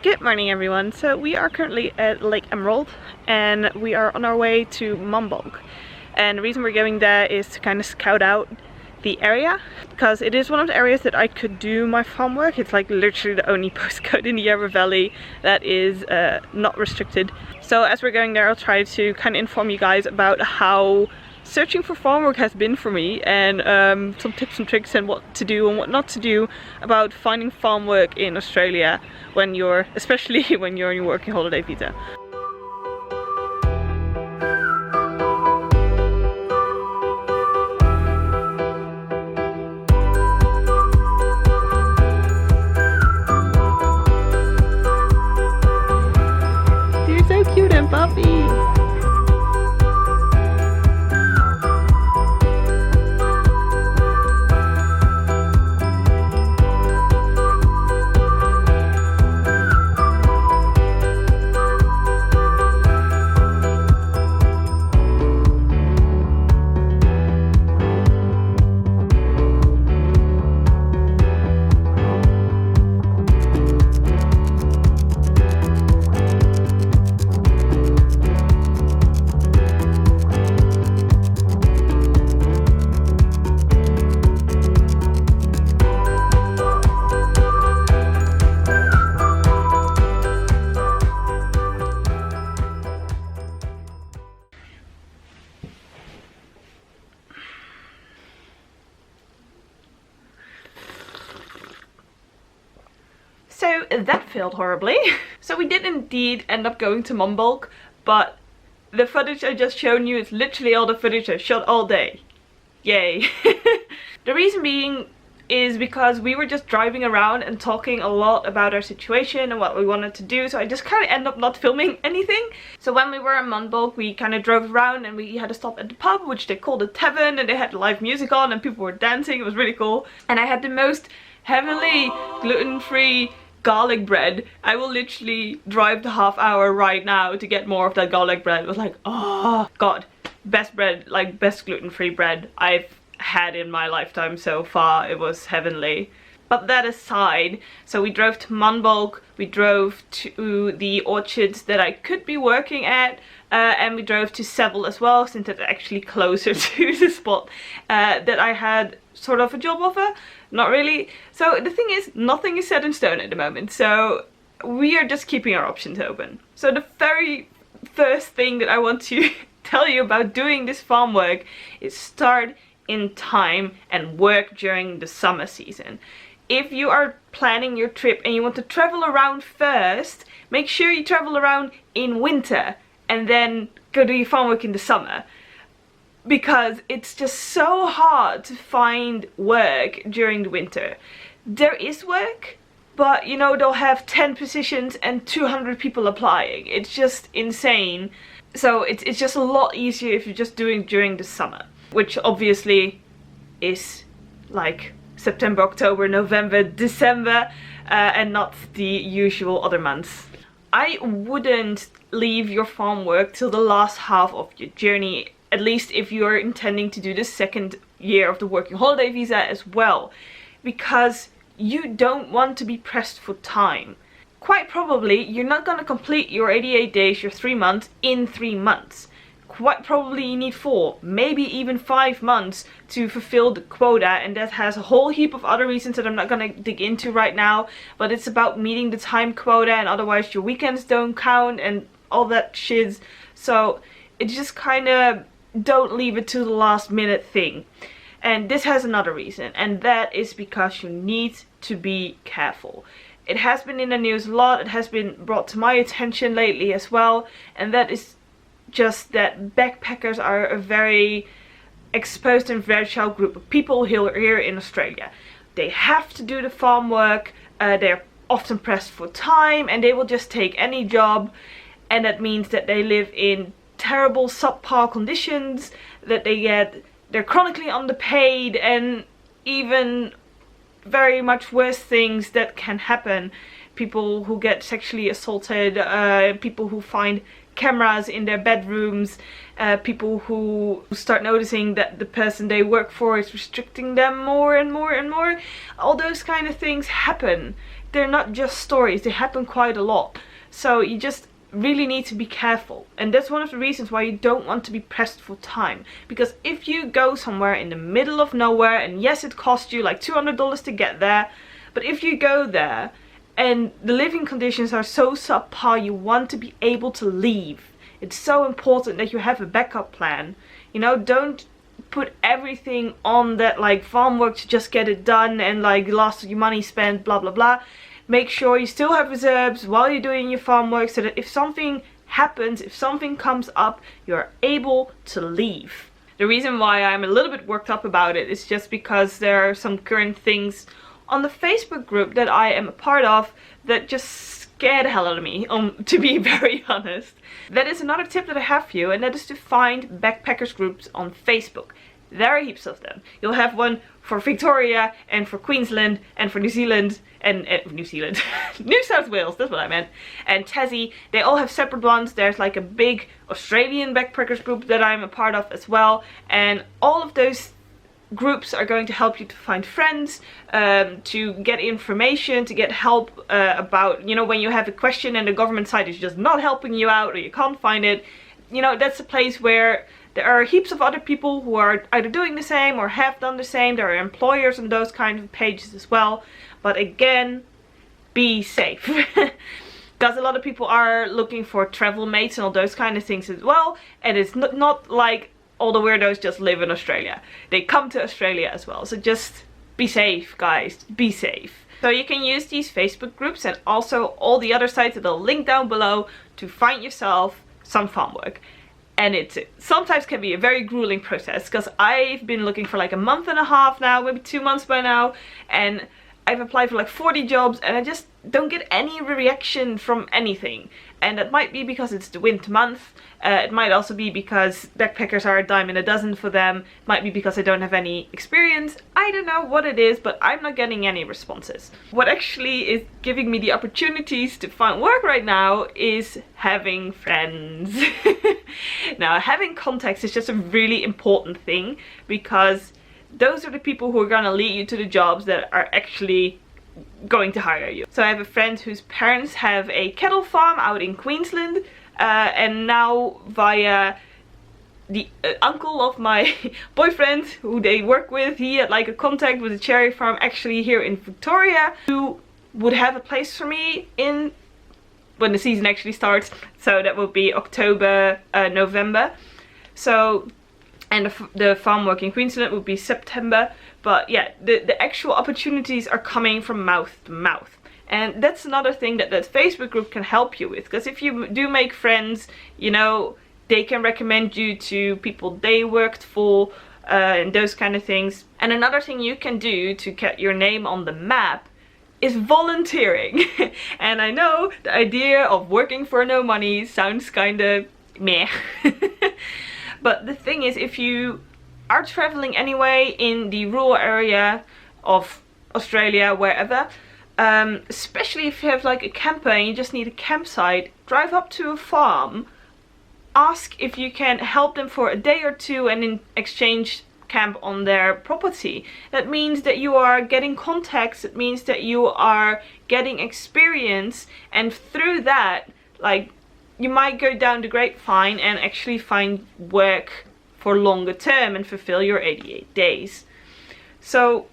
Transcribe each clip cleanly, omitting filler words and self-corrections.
Good morning everyone. So we are currently at Lake Emerald and we are on our way to Mumbolc, and the reason we're going there is to kind of scout out the area because it is one of the areas that I could do my farm work. It's like literally the only postcode in the Yarra Valley that is not restricted. So as we're going there, I'll try to kind of inform you guys about how searching for farm work has been for me, and some tips and tricks and what to do and what not to do about finding farm work in Australia when you're, especially when you're on your working holiday visa. You're so cute and puffy. So that failed horribly. So we did indeed end up going to Mumbolc, but the footage I just shown you is literally all the footage I shot all day. Yay. The reason being is because we were just driving around and talking a lot about our situation and what we wanted to do, so I just kind of ended up not filming anything. So when we were in Mumbolc, we kind of drove around and we had to stop at the pub, which they called a tavern, and they had live music on and people were dancing. It was really cool. And I had the most heavenly gluten-free garlic bread. I will literally drive the half hour right now to get more of that garlic bread. It was like, oh god, best bread, like best gluten-free bread I've had in my lifetime so far. It was heavenly. But that aside, so we drove to Mumbolc, we drove to the orchards that I could be working at, and we drove to Seville as well, since it's actually closer to the spot that I had sort of a job offer. Not really. So the thing is, nothing is set in stone at the moment, so we are just keeping our options open. So the very first thing that I want to tell you about doing this farm work is start in time and work during the summer season. If you are planning your trip and you want to travel around first, make sure you travel around in winter and then go do your farm work in the summer. Because it's just so hard to find work during the winter. There is work, but you know, they'll have 10 positions and 200 people applying. It's just insane. So it's just a lot easier if you're just doing during the summer, which obviously is like September, October, November, December, and not the usual other months. I wouldn't leave your farm work till the last half of your journey, at least if you're intending to do the second year of the working holiday visa as well, because you don't want to be pressed for time. Quite probably you're not going to complete your 88 days, your 3 months, in 3 months. Quite probably you need 4, maybe even 5 months to fulfill the quota, and that has a whole heap of other reasons that I'm not gonna dig into right now, but it's about meeting the time quota, and otherwise your weekends don't count and all that shiz. So it's just kind of, don't leave it to the last minute thing. And this has another reason, and that is because you need to be careful. It has been in the news a lot, it has been brought to my attention lately as well, and that is just that backpackers are a very exposed and fragile group of people here in Australia. They have to do the farm work, they're often pressed for time, and they will just take any job, and that means that they live in terrible subpar conditions, that they're chronically underpaid, and even very much worse things that can happen. People who get sexually assaulted, people who find cameras in their bedrooms, people who start noticing that the person they work for is restricting them more and more and more. All those kind of things happen they're not just stories, they happen quite a lot. So you just really need to be careful, and that's one of the reasons why you don't want to be pressed for time. Because if you go somewhere in the middle of nowhere, and yes, it costs you like $200 to get there, but if you go there and the living conditions are so subpar, you want to be able to leave. It's so important that you have a backup plan. You know, don't put everything on that like farm work to just get it done and like last of your money spent, blah blah blah. Make sure you still have reserves while you're doing your farm work, so that if something happens, if something comes up, you're able to leave. The reason why I'm a little bit worked up about it is just because there are some current things on the Facebook group that I am a part of that just scare the hell out of me, to be very honest. That is another tip that I have for you, and that is to find backpackers groups on Facebook. There are heaps of them. You'll have one for Victoria and for Queensland and for New Zealand and New South Wales, that's what I meant, and Tassie. They all have separate ones. There's like a big Australian backpackers group that I'm a part of as well, and all of those groups are going to help you to find friends, to get information, to get help about, you know, when you have a question and the government site is just not helping you out or you can't find it. You know, that's a place where there are heaps of other people who are either doing the same or have done the same. There are employers on those kind of pages as well. But again, be safe. Because a lot of people are looking for travel mates and all those kind of things as well. And it's not like all the weirdos just live in Australia. They come to Australia as well. So just be safe, guys. Be safe. So you can use these Facebook groups and also all the other sites that I'll link down below to find yourself some farm work. And it sometimes can be a very grueling process, because I've been looking for like a month and a half now, maybe 2 months by now, and I've applied for like 40 jobs and I just don't get any reaction from anything. And that might be because it's the winter month. It might also be because backpackers are a dime a dozen for them. It might be because I don't have any experience. I don't know what it is, but I'm not getting any responses. What actually is giving me the opportunities to find work right now is having friends. Now, having contacts is just a really important thing, because those are the people who are gonna lead you to the jobs that are actually going to hire you. So I have a friend whose parents have a cattle farm out in Queensland, and now via the uncle of my boyfriend, who they work with, he had like a contact with a cherry farm actually here in Victoria, who would have a place for me in when the season actually starts. So that will be October, November. So, and the farm work in Queensland would be September. But yeah, the actual opportunities are coming from mouth to mouth. And that's another thing that Facebook group can help you with. Because if you do make friends, you know, they can recommend you to people they worked for, and those kind of things. And another thing you can do to get your name on the map is volunteering. And I know the idea of working for no money sounds kind of meh. But the thing is, if you are traveling anyway in the rural area of Australia, wherever, especially if you have like a camper and you just need a campsite, drive up to a farm, ask if you can help them for a day or two and in exchange camp on their property. That means that you are getting contacts, it means that you are getting experience, and through that, like, you might go down the grapevine and actually find work for longer term and fulfill your 88 days. So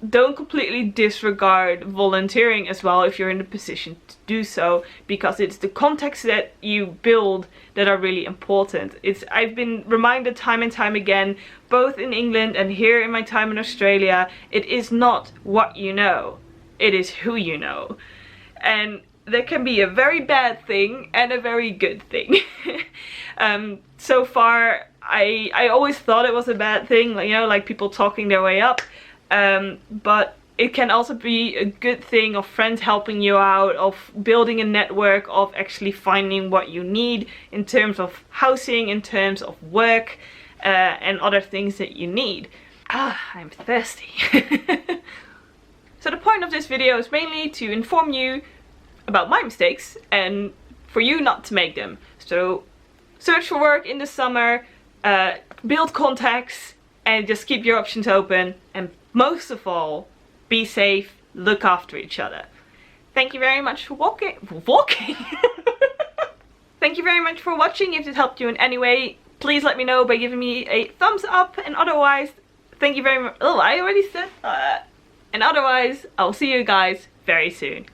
don't completely disregard volunteering as well if you're in a position to do so, because it's the contacts that you build that are really important. I've been reminded time and time again, both in England and here in my time in Australia, it is not what you know, it is who you know. And that can be a very bad thing and a very good thing. So far, I always thought it was a bad thing, like, you know, like people talking their way up. But it can also be a good thing of friends helping you out, of building a network, of actually finding what you need in terms of housing, in terms of work, and other things that you need. Ah, I'm thirsty. So the point of this video is mainly to inform you about my mistakes and for you not to make them. So search for work in the summer, build contacts, and just keep your options open, and most of all, be safe, look after each other. Thank you very much for walking. Thank you very much for watching. If it helped you in any way, please let me know by giving me a thumbs up, and otherwise, thank you very much. Oh, I already said that. And otherwise, I'll see you guys very soon.